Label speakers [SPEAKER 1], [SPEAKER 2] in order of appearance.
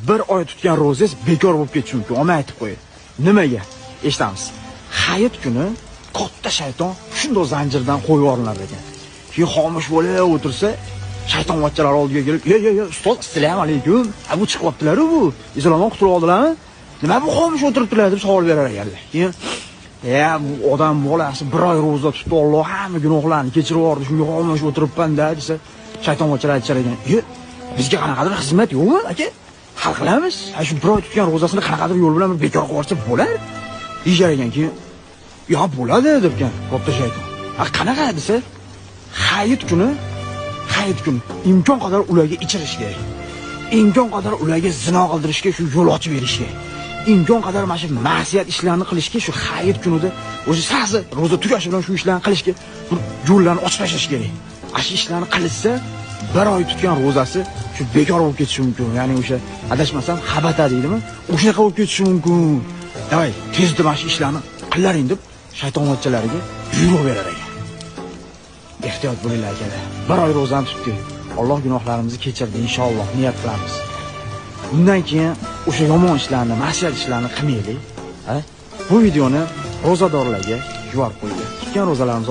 [SPEAKER 1] bir oy tutgan ro'zangiz bekor bo'lib ketishi mumkin. Omma aytib qo'ying. Nimaga? Eshitamiz. Hayit kuni katta shayton shunday zanjirdan qo'yib yuborilar ekan. Keyin xomush bo'lib o'tirsa, shaytonvachchalar oldiga kelib, "Yo, ustoz, assalomu alaykum. Bu chiqyaptilar bu. Islomdan qutulib oldilarmi? Nima bu xomush o'tiribdilar?" deb savol berar ekanlar. Keyin bu odam bolasi bir oy ro'za tutdi, Alloh hamma gunohlarni kechirib yubordi, shunga xomush o'tiribman-da desa, shaytonvachchalar aytishar ekan, bizga qanaqadir xizmat yo'qmi, aka? Hal qilamiz. Shu bir oy tutgan ro'zasini qanaqadir yo'l bilan bekor qilib yuborsa bo'lar." Deyishar ekan. Keyin bo'ladi debgan katta shayton. Qanaqa desa, hayit kuni imkon qadar ularga ichirish kerak. Imkon qadar ularga zino qildirishga shu yo'l ochib berish kerak. Imkon qadar mana shu ma'siyat ishlarni qilishga shu hayit kunida o'zi sa'zi ro'za tugashi bilan shu ishlarni qilishga yo'llarni ochib tashlash kerak. Shu ishlarni qilsa, bir oy tutgan ro'zasi shu bekor bo'lib ketishi mumkin. Ya'ni o'sha adashmasam xabata deydimi? O'shaqa bo'lib ketishi mumkin. Davay, tezda mana shu ishlarni qilaring deb shaytonvachchalariga buyruq berar ekan. Ehtiyot bo'linglar akalar. Bir oy ro'zani tutdik. Alloh gunohlarimizni kechirdi inshaalloh, niyat qilamiz. Bundan keyin o'sha yomon ishlarni, ma'siyat ishlarni qilmaylik. Bu videoni ro'zadorlarga yuborib qo'ying. Tutgan ro'zalarimiz